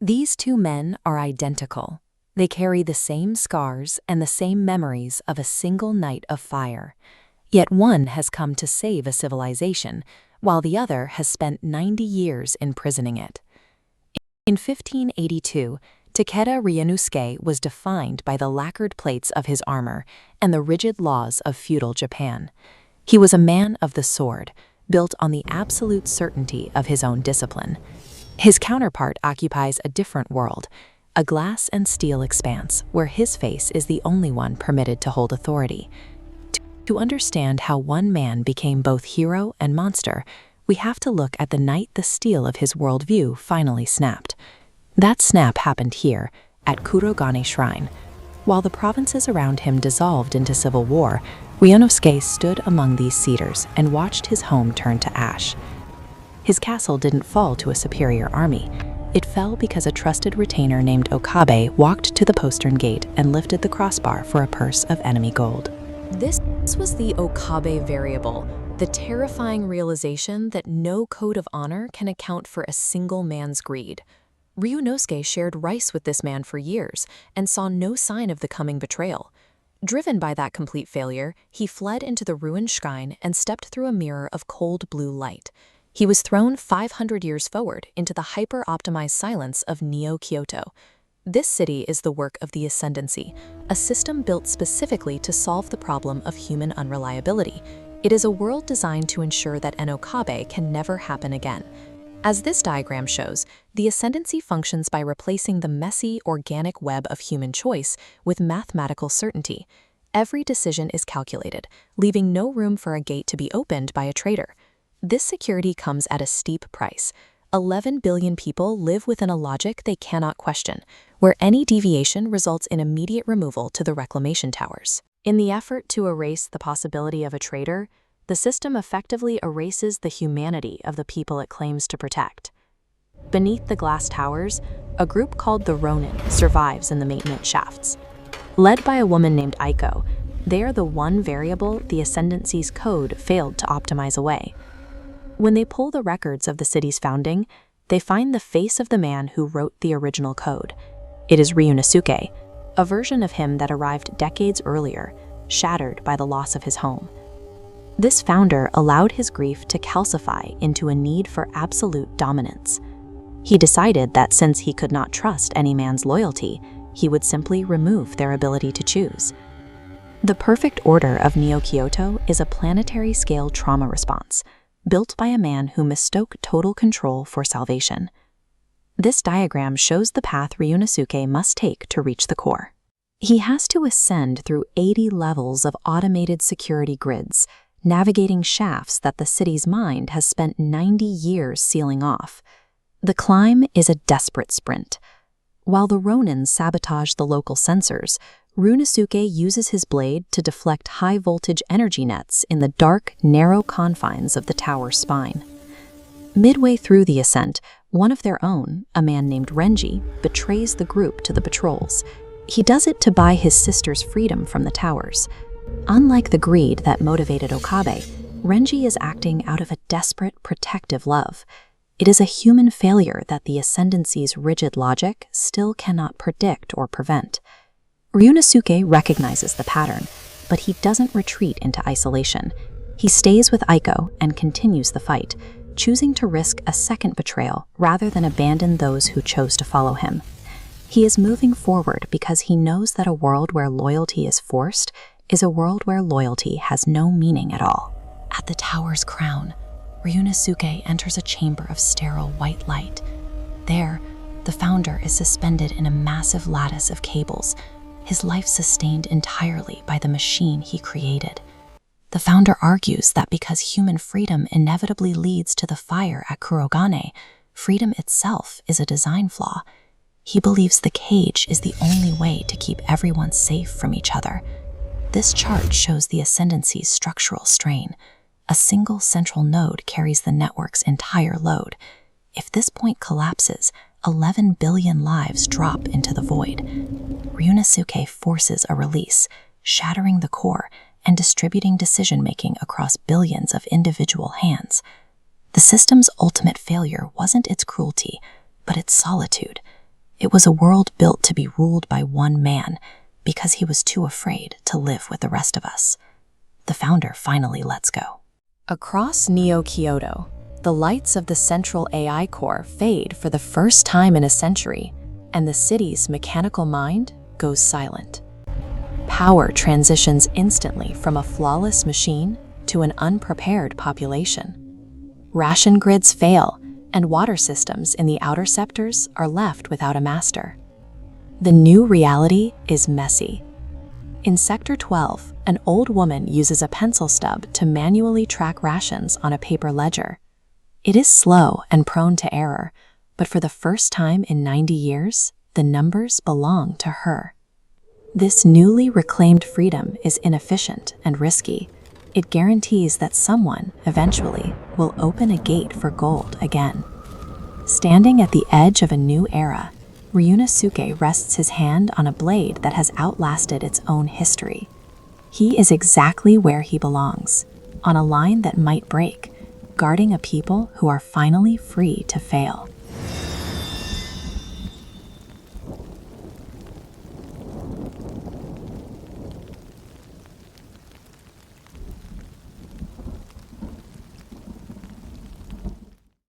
These two men are identical. They carry the same scars and the same memories of a single night of fire. Yet one has come to save a civilization, while the other has spent 90 years imprisoning it. In 1582, Takeda Ryūnosuke was defined by the lacquered plates of his armor and the rigid laws of feudal Japan. He was a man of the sword, built on the absolute certainty of his own discipline. His counterpart occupies a different world, a glass and steel expanse where his face is the only one permitted to hold authority. To understand how one man became both hero and monster, we have to look at the night the steel of his worldview finally snapped. That snap happened here, at Kurogane Shrine. While the provinces around him dissolved into civil war, Ryūnosuke stood among these cedars and watched his home turn to ash. His castle didn't fall to a superior army. It fell because a trusted retainer named Okabe walked to the postern gate and lifted the crossbar for a purse of enemy gold. This was the Okabe variable, the terrifying realization that no code of honor can account for a single man's greed. Ryūnosuke shared rice with this man for years and saw no sign of the coming betrayal. Driven by that complete failure, he fled into the ruined shrine and stepped through a mirror of cold blue light. He was thrown 500 years forward into the hyper-optimized silence of Neo-Kyoto. This city is the work of the Ascendancy, a system built specifically to solve the problem of human unreliability. It is a world designed to ensure that an Okabe can never happen again. As this diagram shows, the Ascendancy functions by replacing the messy, organic web of human choice with mathematical certainty. Every decision is calculated, leaving no room for a gate to be opened by a traitor. This security comes at a steep price. 11 billion people live within a logic they cannot question, where any deviation results in immediate removal to the reclamation towers. In the effort to erase the possibility of a traitor, the system effectively erases the humanity of the people it claims to protect. Beneath the glass towers, a group called the Ronin survives in the maintenance shafts. Led by a woman named Aiko, they are the one variable the Ascendancy's code failed to optimize away. When they pull the records of the city's founding, they find the face of the man who wrote the original code. It is Ryūnosuke, a version of him that arrived decades earlier, shattered by the loss of his home. This founder allowed his grief to calcify into a need for absolute dominance. He decided that since he could not trust any man's loyalty, he would simply remove their ability to choose. The perfect order of Neo-Kyoto is a planetary-scale trauma response, built by a man who mistook total control for salvation. This diagram shows the path Ryūnosuke must take to reach the core. He has to ascend through 80 levels of automated security grids, navigating shafts that the city's mind has spent 90 years sealing off. The climb is a desperate sprint. While the Ronins sabotage the local sensors, Ryūnosuke uses his blade to deflect high-voltage energy nets in the dark, narrow confines of the tower's spine. Midway through the ascent, one of their own, a man named Renji, betrays the group to the patrols. He does it to buy his sister's freedom from the towers. Unlike the greed that motivated Okabe, Renji is acting out of a desperate, protective love. It is a human failure that the Ascendancy's rigid logic still cannot predict or prevent. Ryūnosuke recognizes the pattern, but he doesn't retreat into isolation. He stays with Aiko and continues the fight, choosing to risk a second betrayal rather than abandon those who chose to follow him. He is moving forward because he knows that a world where loyalty is forced is a world where loyalty has no meaning at all. At the tower's crown, Ryūnosuke enters a chamber of sterile white light. There, the founder is suspended in a massive lattice of cables, his life sustained entirely by the machine he created. The founder argues that because human freedom inevitably leads to the fire at Kurogane, freedom itself is a design flaw. He believes the cage is the only way to keep everyone safe from each other. This chart shows the Ascendancy's structural strain. A single central node carries the network's entire load. If this point collapses, 11 billion lives drop into the void. Ryūnosuke forces a release, shattering the core and distributing decision-making across billions of individual hands. The system's ultimate failure wasn't its cruelty, but its solitude. It was a world built to be ruled by one man because he was too afraid to live with the rest of us. The founder finally lets go. Across Neo-Kyoto, the lights of the central AI core fade for the first time in a century, and the city's mechanical mind goes silent. Power transitions instantly from a flawless machine to an unprepared population. Ration grids fail, and water systems in the outer sectors are left without a master. The new reality is messy. In Sector 12, an old woman uses a pencil stub to manually track rations on a paper ledger. It is slow and prone to error, but for the first time in 90 years, the numbers belong to her. This newly reclaimed freedom is inefficient and risky. It guarantees that someone, eventually, will open a gate for gold again. Standing at the edge of a new era, Ryūnosuke rests his hand on a blade that has outlasted its own history. He is exactly where he belongs, on a line that might break, guarding a people who are finally free to fail.